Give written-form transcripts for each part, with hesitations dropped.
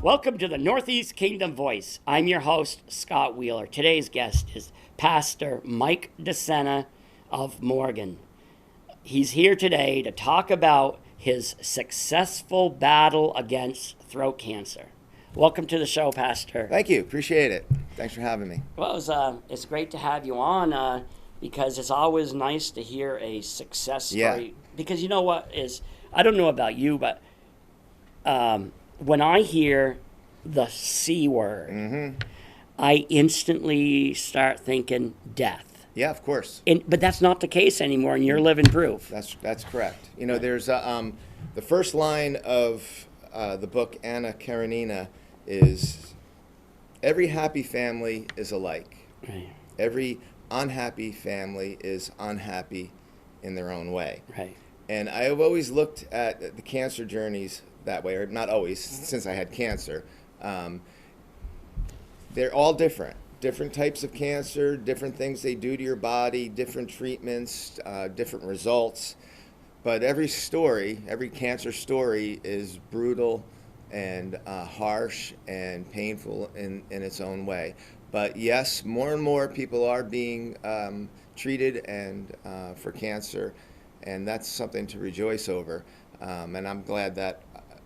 Welcome to the Northeast Kingdom Voice. I'm your host, Scott Wheeler. Today's guest is Pastor Mike DeSena of Morgan. He's here today to talk about his successful battle against throat cancer. Welcome to the show, Pastor. Thank you. Appreciate it. Thanks for having me. Well, it's great to have you on because it's always nice to hear a success story. Yeah. Because you know what is, I don't know about you, but when I hear the C word, I instantly start thinking death. Yeah, of course. But that's not the case anymore, and you're living proof. That's correct. You know, there's the first line of the book Anna Karenina is, every happy family is alike. Right. Every unhappy family is unhappy in their own way. Right. And I have always looked at the cancer journeys that way, or not always, since I had cancer. They're all different. Different types of cancer, different things they do to your body, different treatments, different results. But every story, every cancer story is brutal and harsh and painful in its own way. But yes, more and more people are being treated and for cancer, and that's something to rejoice over. And I'm glad that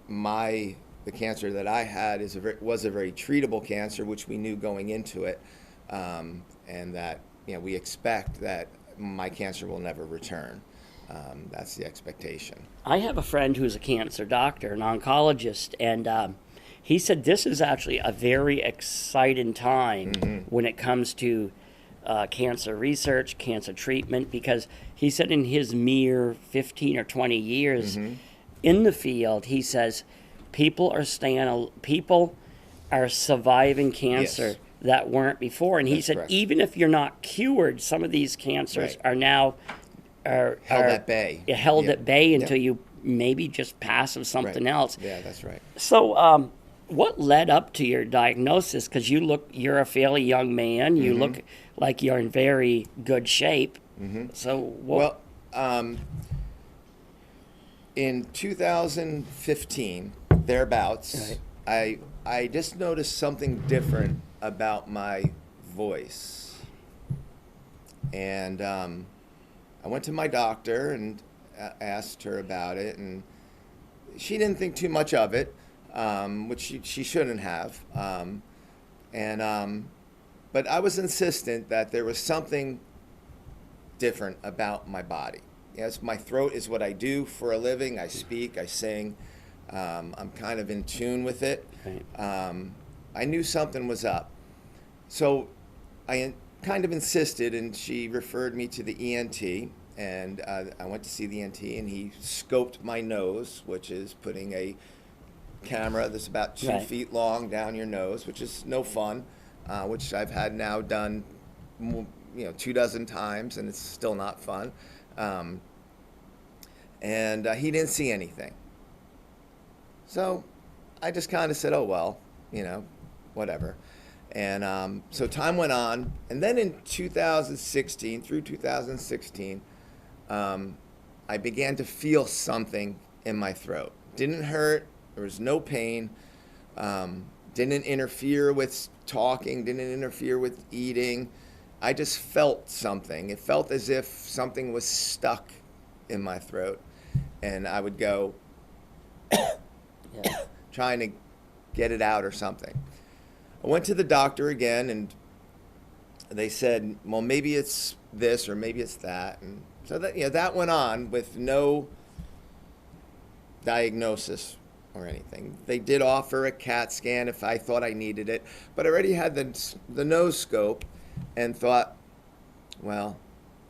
the cancer that I had was a very treatable cancer, which we knew going into it, and that we expect that my cancer will never return. That's the expectation. I have a friend who's a cancer doctor, an oncologist, and he said this is actually a very exciting time when it comes to cancer research, cancer treatment, because he said in his mere 15 or 20 years in the field, he says people are surviving cancer that weren't before. And he said, correct. Even if you're not cured, some of these cancers are now held at bay. Held at bay until you maybe just pass of something else. Yeah, that's right. So, what led up to your diagnosis? Because you're a fairly young man. You look like you're in very good shape. So, in 2015, thereabouts, I just noticed something different about my voice. And I went to my doctor and asked her about it, and she didn't think too much of it, which she shouldn't have. But I was insistent that there was something different about my body. Yes, my throat is what I do for a living. I speak, I sing. I'm kind of in tune with it. Right. I knew something was up. So I kind of insisted, and she referred me to the ENT. And I went to see the ENT, and he scoped my nose, which is putting a camera that's about 2 feet long down your nose, which is no fun, which I've had now done 24 times, and it's still not fun. And he didn't see anything. So I just kind of said, oh, well, whatever. And so time went on. And then in 2016, through 2016, I began to feel something in my throat. Didn't hurt. There was no pain. Didn't interfere with talking. Didn't interfere with eating. I just felt something. It felt as if something was stuck in my throat, and I would go trying to get it out or something. I went to the doctor again, and they said, well, maybe it's this or maybe it's that. And so that went on with no diagnosis or anything. They did offer a CAT scan if I thought I needed it, but I already had the nose scope and thought, well,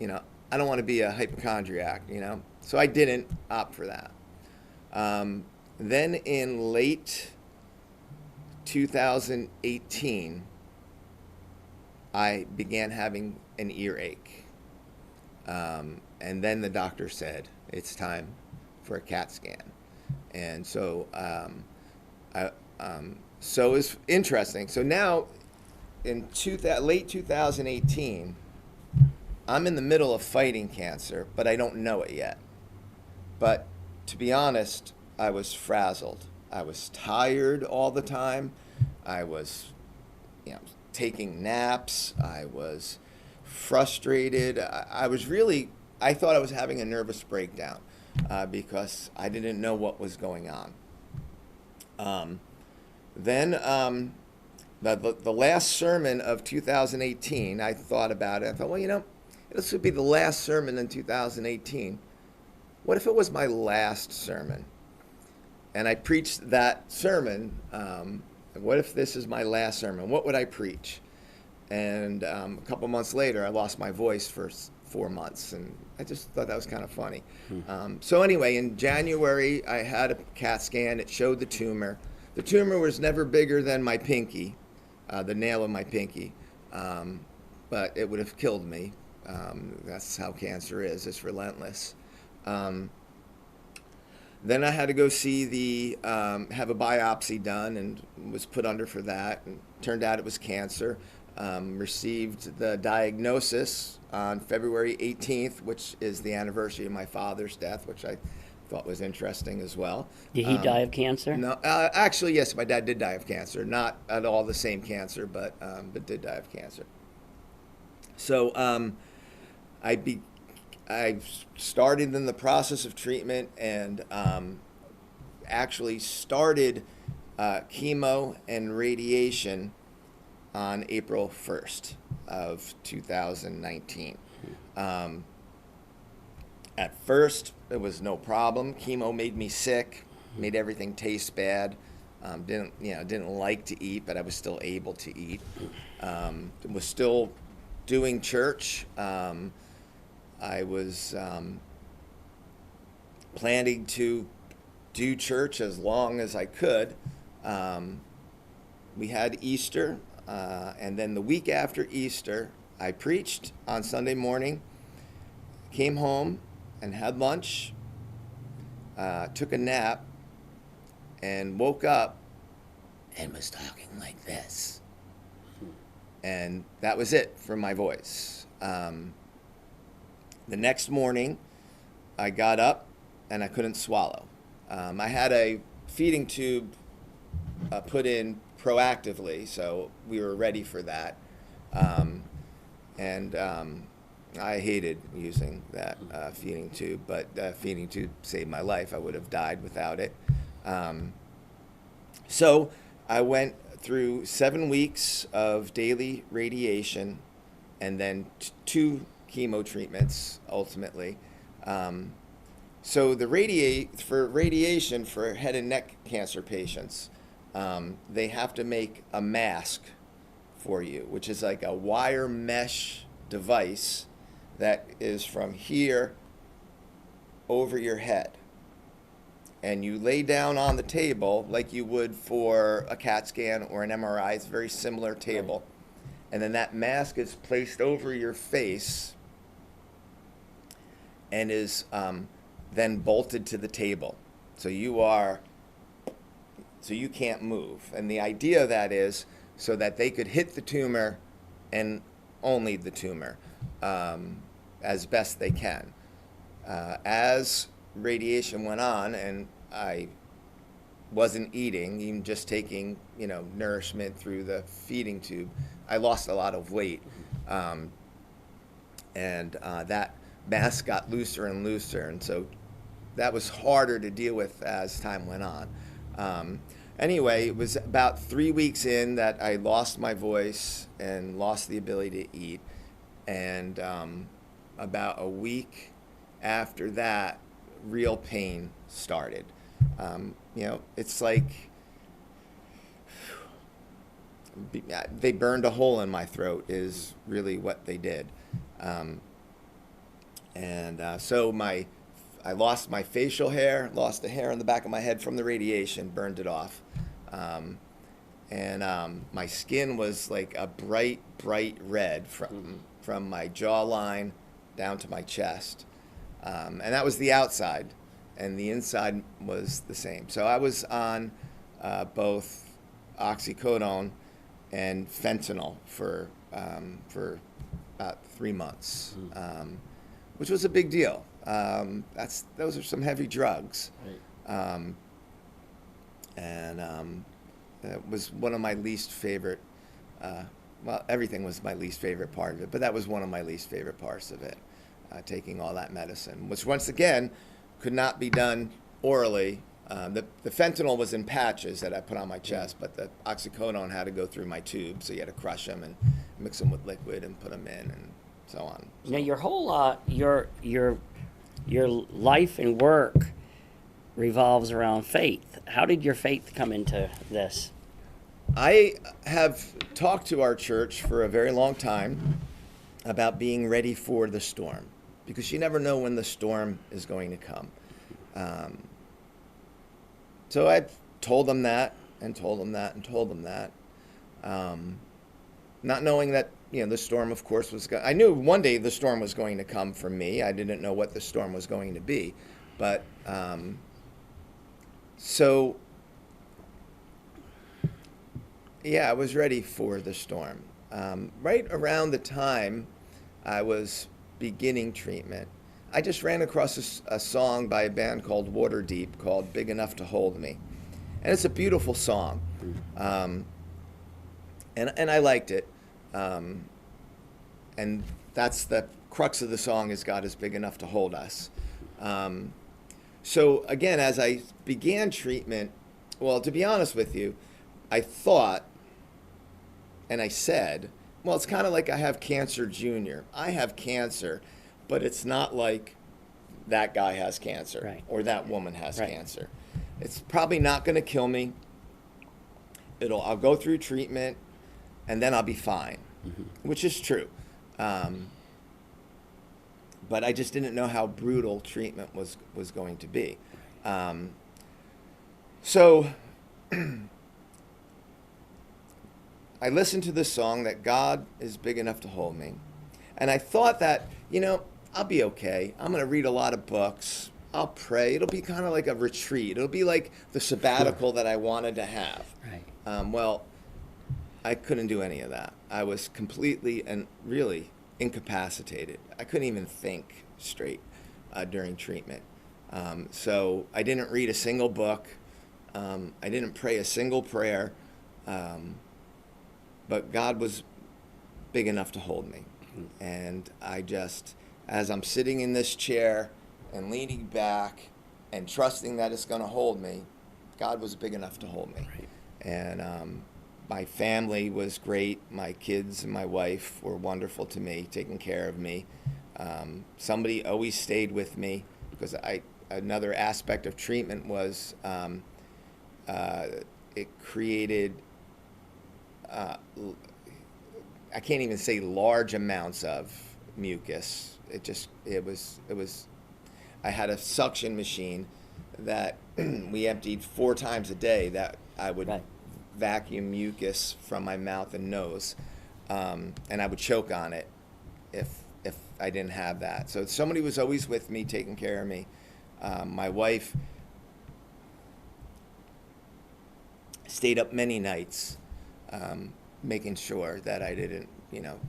I don't want to be a hypochondriac, so I didn't opt for that. Then in late 2018, I began having an earache. And then the doctor said, it's time for a CAT scan. And so, so it's interesting. So now, in late 2018, I'm in the middle of fighting cancer, but I don't know it yet. But to be honest, I was frazzled. I was tired all the time. I was, taking naps. I was frustrated. I was really, I thought I was having a nervous breakdown because I didn't know what was going on. Then the last sermon of 2018, I thought about it. I thought, well, this would be the last sermon in 2018. What if it was my last sermon? And I preached that sermon. What if this is my last sermon? What would I preach? And a couple months later, I lost my voice for 4 months, and I just thought that was kind of funny. So anyway, in January, I had a CAT scan. It showed the tumor. The tumor was never bigger than my pinky, the nail of my pinky, but it would have killed me. That's how cancer is. It's relentless. Then I had to go see have a biopsy done and was put under for that. And turned out it was cancer. Received the diagnosis on February 18th, which is the anniversary of my father's death, which I thought was interesting as well. Did he die of cancer? No, actually, yes, my dad did die of cancer. Not at all the same cancer, but did die of cancer. So I started in the process of treatment and actually started chemo and radiation on April 1st of 2019. At first, it was no problem. Chemo made me sick, made everything taste bad. Didn't like to eat, but I was still able to eat. Was still doing church. I was planning to do church as long as I could. We had Easter, and then the week after Easter, I preached on Sunday morning, came home and had lunch, took a nap, and woke up and was talking like this. And that was it for my voice. The next morning, I got up and I couldn't swallow. I had a feeding tube put in proactively, so we were ready for that. I hated using that feeding tube, but that feeding tube saved my life. I would have died without it. So I went through 7 weeks of daily radiation and then 2 chemo treatments ultimately. So the radiation for head and neck cancer patients, they have to make a mask for you, which is like a wire mesh device that is from here over your head. And you lay down on the table like you would for a CAT scan or an MRI. It's a very similar table. Right. And then that mask is placed over your face and is then bolted to the table. So you can't move. And the idea of that is so that they could hit the tumor and only the tumor as best they can. As radiation went on and I wasn't eating, even just taking, nourishment through the feeding tube, I lost a lot of weight. That mask got looser and looser. And so that was harder to deal with as time went on. Anyway, it was about 3 weeks in that I lost my voice and lost the ability to eat. And about a week after that, real pain started. It's like they burned a hole in my throat is really what they did. So I lost my facial hair, lost the hair on the back of my head from the radiation, burned it off. My skin was like a bright red from my jawline down to my chest. And that was the outside, and the inside was the same. So I was on both oxycodone and fentanyl for about 3 months, which was a big deal. Those are some heavy drugs. Right. and it was one of my least favorite. Well, everything was my least favorite part of it, but that was one of my least favorite parts of it, taking all that medicine, which once again could not be done orally. The fentanyl was in patches that I put on my chest, but the oxycodone had to go through my tube, so you had to crush them and mix them with liquid and put them in and so on. So, Now, your whole your life and work revolves around faith. How did your faith come into this? I have talked to our church for a very long time about being ready for the storm, because you never know when the storm is going to come. So I've told them that, and told them that, and told them that, not knowing that, the storm, of course, I knew one day the storm was going to come for me. I didn't know what the storm was going to be, but so yeah, I was ready for the storm. Right around the time I was beginning treatment, I just ran across a song by a band called Waterdeep called Big Enough to Hold Me. And it's a beautiful song. And I liked it. And that's the crux of the song, is God is big enough to hold us. So again, as I began treatment, well, to be honest with you, I thought, and I said, well, it's kind of like I have cancer junior. I have cancer, but it's not like that guy has cancer, right, or that woman has right, cancer. It's probably not going to kill me. I'll go through treatment, and then I'll be fine, which is true. But I just didn't know how brutal treatment was going to be. So I listened to this song that God is big enough to hold me. And I thought that, I'll be okay. I'm going to read a lot of books. I'll pray. It'll be kind of like a retreat. It'll be like the sabbatical that I wanted to have. Right. Well, I couldn't do any of that. I was completely and really incapacitated. I couldn't even think straight during treatment. So I didn't read a single book. I didn't pray a single prayer. But God was big enough to hold me. And I just, as I'm sitting in this chair and leaning back and trusting that it's going to hold me, God was big enough to hold me. Right. And my family was great. My kids and my wife were wonderful to me, taking care of me. Somebody always stayed with me, because another aspect of treatment was it created, I can't even say large amounts of mucus. It was, I had a suction machine that we emptied 4 times a day, that I would right, vacuum mucus from my mouth and nose, and I would choke on it if I didn't have that. So somebody was always with me, taking care of me. My wife stayed up many nights, making sure that I didn't,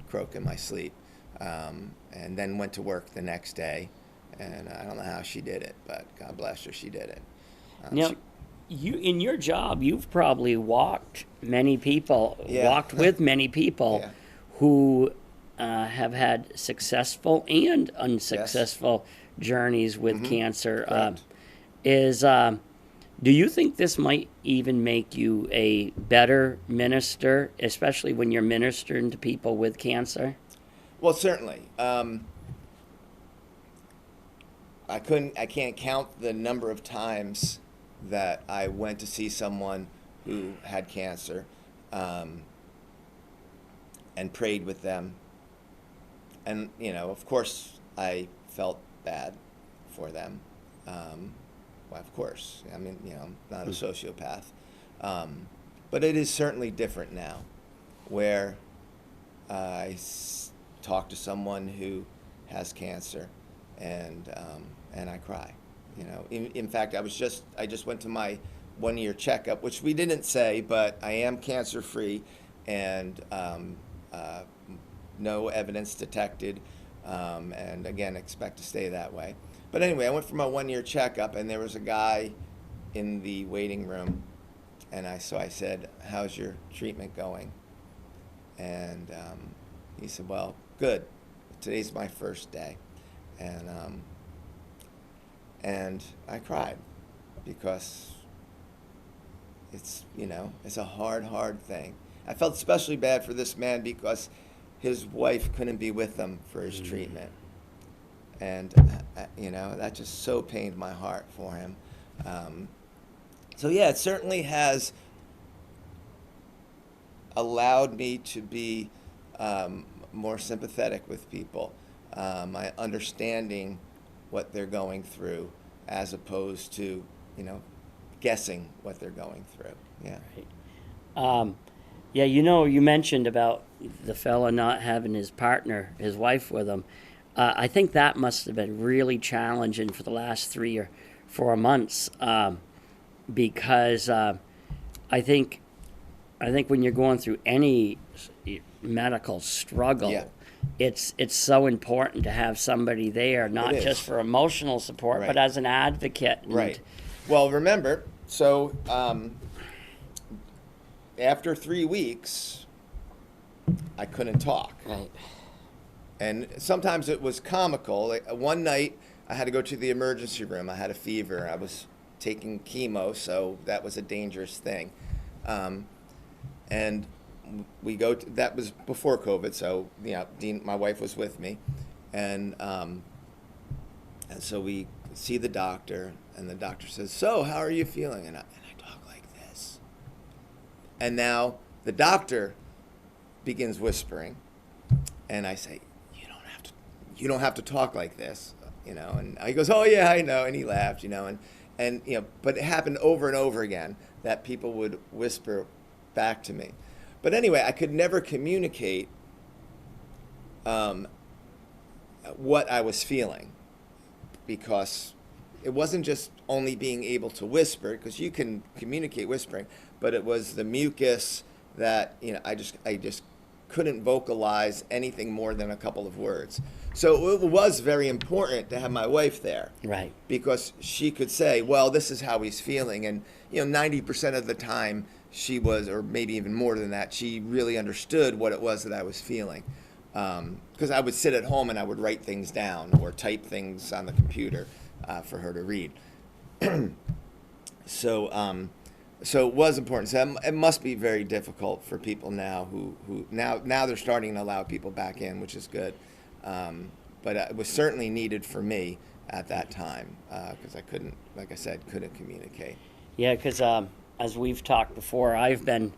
croak in my sleep, and then went to work the next day. And I don't know how she did it, but God bless her, she did it. Now, you, in your job, you've probably walked many people, Yeah. walked with many people Yeah. who have had successful and unsuccessful journeys with cancer. Correct. Do you think this might even make you a better minister, especially when you're ministering to people with cancer? Well, certainly. I can't count the number of times that I went to see someone who had cancer, and prayed with them. And, of course, I felt bad for them. Well, of course. I mean, I'm not a sociopath. But it is certainly different now, where I talk to someone who has cancer, and I cry. In fact, I just went to my 1-year checkup, which we didn't say, but I am cancer free, and no evidence detected, and again, expect to stay that way. But anyway, I went for my 1-year checkup, and there was a guy in the waiting room And so I said, how's your treatment going? And he said, well, good. Today's my first day. And I cried because it's, it's a hard thing. I felt especially bad for this man because his wife couldn't be with him for his treatment. And, that just so pained my heart for him. So yeah, it certainly has allowed me to be more sympathetic with people, my understanding what they're going through, as opposed to guessing what they're going through. Yeah. Right. Yeah, you mentioned about the fella not having his partner, his wife, with him. I think that must have been really challenging for the last 3 or 4 months, because I think when you're going through any medical struggle, Yeah. it's so important to have somebody there, not just for emotional support, Right. but as an advocate. Right. Well, remember, so after 3 weeks, I couldn't talk. Right. And sometimes it was comical. Like, one night, I had to go to the emergency room. I had a fever. I was taking chemo, so that was a dangerous thing. And we go to, that was before COVID, so Dean, my wife, was with me, and so we see the doctor, and the doctor says, "So, how are you feeling?" And I talk like this, and now the doctor begins whispering, and I say, "You don't have to talk like this," And he goes, "Oh yeah, I know," and he laughed, and but it happened over and over again that people would whisper back to me. But anyway, I could never communicate what I was feeling, because it wasn't just only being able to whisper, because you can communicate whispering, but it was the mucus that I just couldn't vocalize anything more than a couple of words. So it was very important to have my wife there, Right. because she could say, well, this is how he's feeling, and 90% of the time she was, or maybe even more than that, she really understood what it was that I was feeling. Because I would sit at home and I would write things down or type things on the computer for her to read. So it was important. So it must be very difficult for people now who now they're starting to allow people back in, which is good. But it was certainly needed for me at that time, because I couldn't, like I said, couldn't communicate. Yeah, because as we've talked before, I've been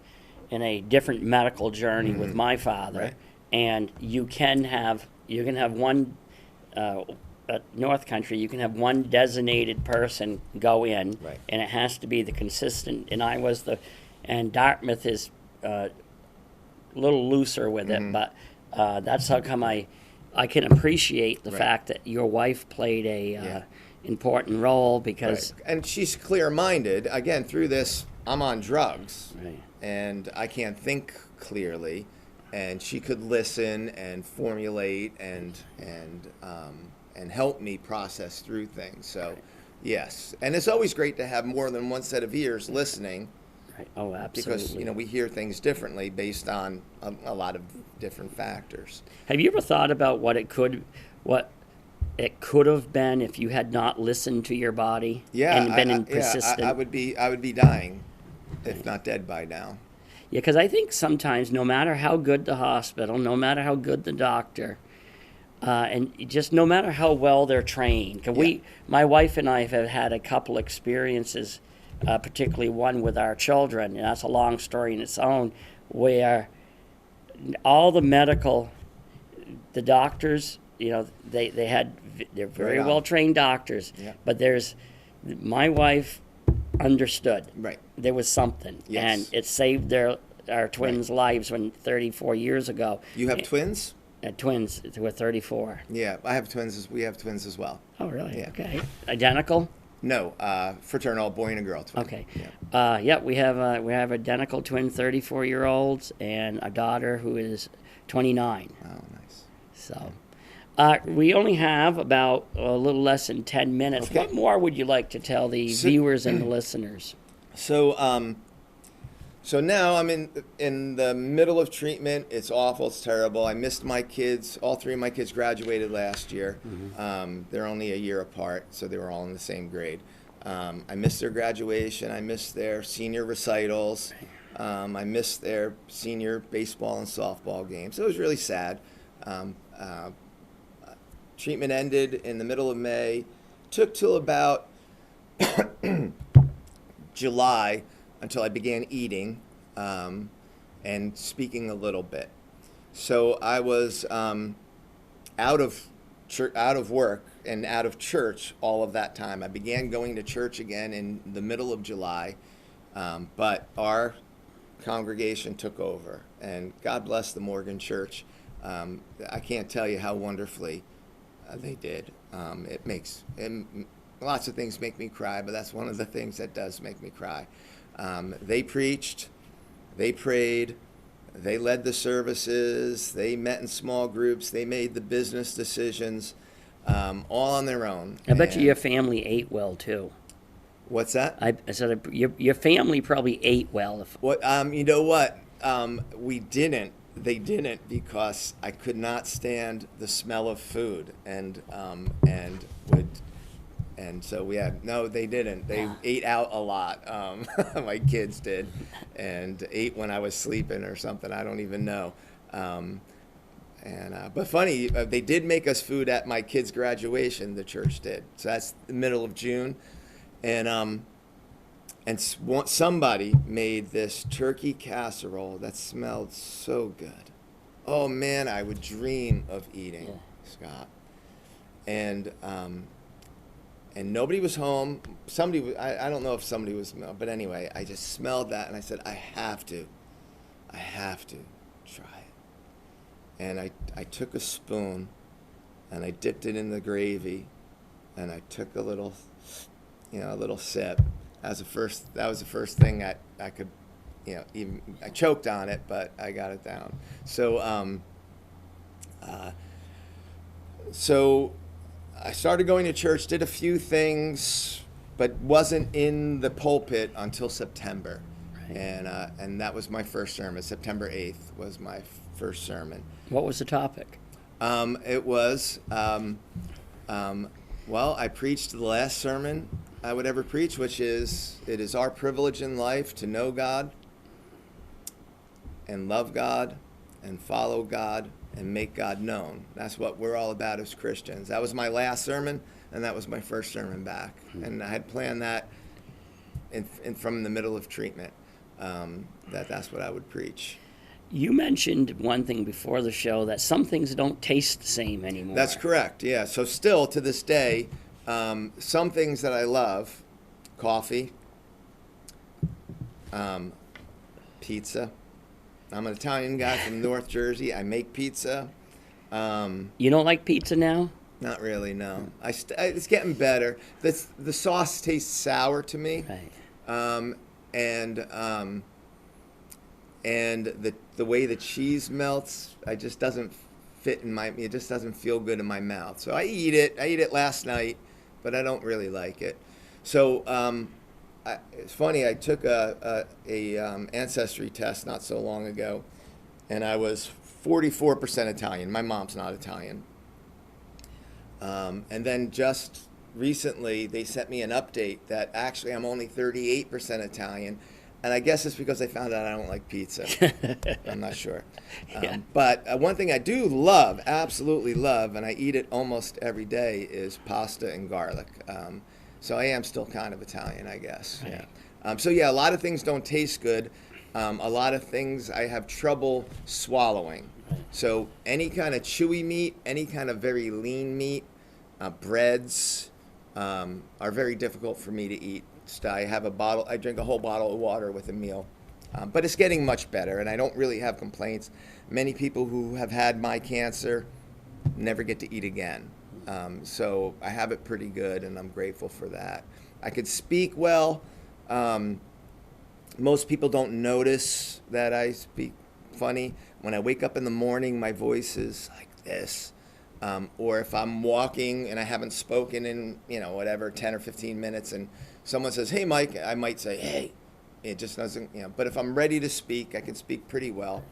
in a different medical journey with my father, Right. and you can have one at North Country. You can have one designated person go in, Right. and it has to be the consistent. And Dartmouth is a little looser with it, but that's how come I can appreciate the Right. fact that your wife played a Yeah. important role, because Right. And she's clear-minded. Again, through this, I'm on drugs, Right. and I can't think clearly. And she could listen and formulate and help me process through things. So, yes. And it's always great to have more than one set of ears listening, Right. Oh, absolutely. because we hear things differently based on a lot of different factors. Have you ever thought about what it could have been if you had not listened to your body and been persistent? I would be dying, if not dead by now. Yeah, because I think sometimes, no matter how good the hospital, no matter how good the doctor, and just no matter how well they're trained, 'cause my wife and I have had a couple experiences, particularly one with our children, and that's a long story in its own, where all the doctors, they're very Right on. well trained doctors, Yeah. but my wife understood. Right. There was something, Yes. and it saved our twins' lives 34 years ago. You have twins? Twins who were 34. Yeah, I have twins. We have twins as well. Oh, really? Yeah. Okay. Identical? No, fraternal, boy and a girl twin. Okay. Yeah. We have identical twin 34-year-olds and a daughter who is 29. Oh, nice. So, we only have about a little less than 10 minutes. Okay. What more would you like to tell the viewers and the listeners? So, So now I'm in the middle of treatment. It's awful. It's terrible. I missed my kids. All three of my kids graduated last year. They're only a year apart, so they were all in the same grade. I missed their graduation. I missed their senior recitals. I missed their senior baseball and softball games. So it was really sad. Treatment ended in the middle of May. Took till about July until I began eating and speaking a little bit. So I was out of work and out of church all of that time. I began going to church again in the middle of July, but our congregation took over, and God bless the Morgan Church. I can't tell you how wonderfully they did. Lots of things make me cry, but that's one of the things that does make me cry. They preached, they prayed, they led the services, they met in small groups, they made the business decisions, all on their own. I bet you your family ate well too. What's that? I said your family probably ate well. What? You know what? We didn't. They didn't, because I could not stand the smell of food, and so we had, no, they didn't. They ate out a lot. My kids did, and ate when I was sleeping or something. I don't even know. But funny, they did make us food at my kids' graduation. The church did. So that's the middle of June, and somebody made this turkey casserole that smelled so good. Oh man, I would dream of eating, Scott. And nobody was home. I don't know if somebody was, but anyway, I just smelled that and I said, I have to try it. And I took a spoon and I dipped it in the gravy and I took a little sip. That was the first thing I could, even, I choked on it, but I got it down. So I started going to church, did a few things, but wasn't in the pulpit until September. Right. And that was my first sermon. September 8th was my first sermon. What was the topic? It was, well, I preached the last sermon I would ever preach, which is, it is our privilege in life to know God and love God and follow God and make God known. That's what we're all about as Christians. That was my last sermon, and that was my first sermon back. And I had planned that from the middle of treatment, that's what I would preach. You mentioned one thing before the show, that some things don't taste the same anymore. That's correct, yeah. So still, to this day, some things that I love, coffee, pizza. I'm an Italian guy from North Jersey. I make pizza. You don't like pizza now? Not really, no. It's getting better. The sauce tastes sour to me. Right. And the way the cheese melts, it just doesn't fit it just doesn't feel good in my mouth. So I eat it. I ate it last night, but I don't really like it. So it's funny. I took a ancestry test not so long ago, and I was 44% Italian. My mom's not Italian. And then just recently, they sent me an update that actually I'm only 38% Italian. And I guess it's because I found out I don't like pizza. I'm not sure. But one thing I do love, absolutely love, and I eat it almost every day, is pasta and garlic. So I am still kind of Italian, I guess. Right. Yeah. A lot of things don't taste good. A lot of things I have trouble swallowing. Right. So any kind of chewy meat, any kind of very lean meat, breads are very difficult for me to eat. I drink a whole bottle of water with a meal. But it's getting much better, and I don't really have complaints. Many people who have had my cancer never get to eat again. So I have it pretty good, and I'm grateful for that. I could speak well. Most people don't notice that I speak funny. When I wake up in the morning, my voice is like this. Or if I'm walking and I haven't spoken in, 10 or 15 minutes, and someone says, "Hey, Mike," I might say, "Hey," It just doesn't, but if I'm ready to speak, I can speak pretty well.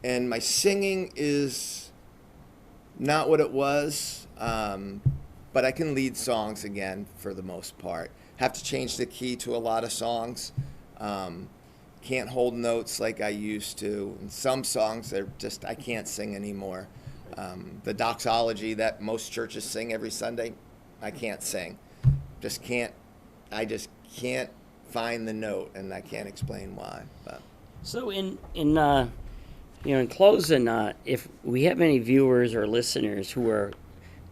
And my singing is not what it was, but I can lead songs again for the most part. Have to change the key to a lot of songs. Can't hold notes like I used to. And some songs I can't sing anymore. The doxology that most churches sing every Sunday, I can't sing. I just can't find the note, and I can't explain why. But. So in closing, if we have any viewers or listeners who are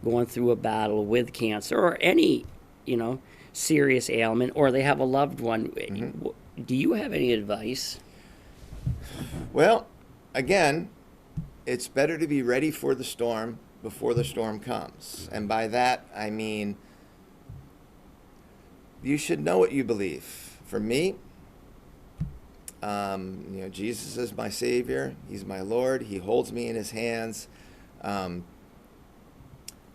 going through a battle with cancer or any, serious ailment, or they have a loved one, do you have any advice? Well, again, it's better to be ready for the storm before the storm comes. And by that, I mean, you should know what you believe. For me, Jesus is my Savior. He's my Lord. He holds me in his hands. I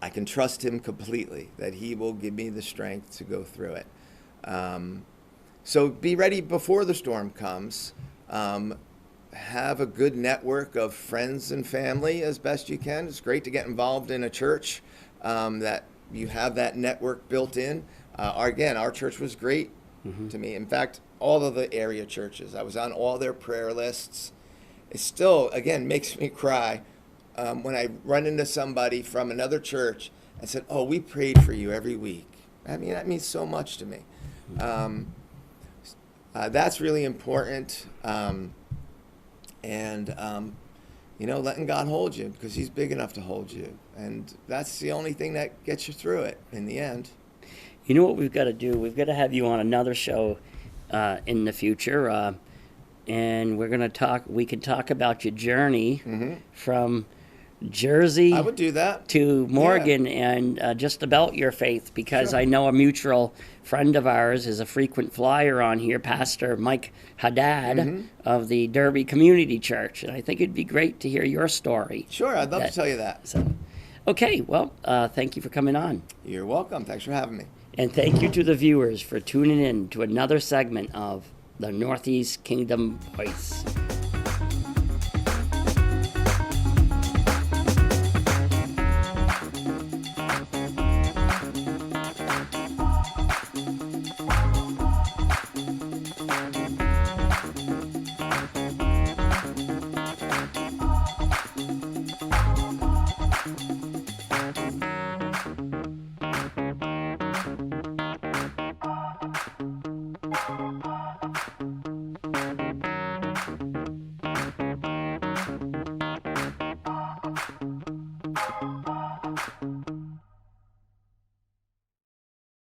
can trust him completely that he will give me the strength to go through it. So be ready before the storm comes. Have a good network of friends and family as best you can. It's great to get involved in a church that you have that network built in. Our church was great to me. In fact, all of the area churches, I was on all their prayer lists. It still, again, makes me cry when I run into somebody from another church and said, "Oh, we prayed for you every week." I mean, that means so much to me. That's really important. Letting God hold you, because he's big enough to hold you. And that's the only thing that gets you through it in the end. You know what we've got to do? We've got to have you on another show in the future. And we can talk about your journey from Jersey I would do that. to Morgan, and just about your faith, because Sure. I know a mutual friend of ours is a frequent flyer on here, Pastor Mike Haddad of the Derby Community Church, and I think it'd be great to hear your story. Sure, I'd love to tell you that. So, okay, well, thank you for coming on. You're welcome. Thanks for having me. And thank you to the viewers for tuning in to another segment of the Northeast Kingdom Voice.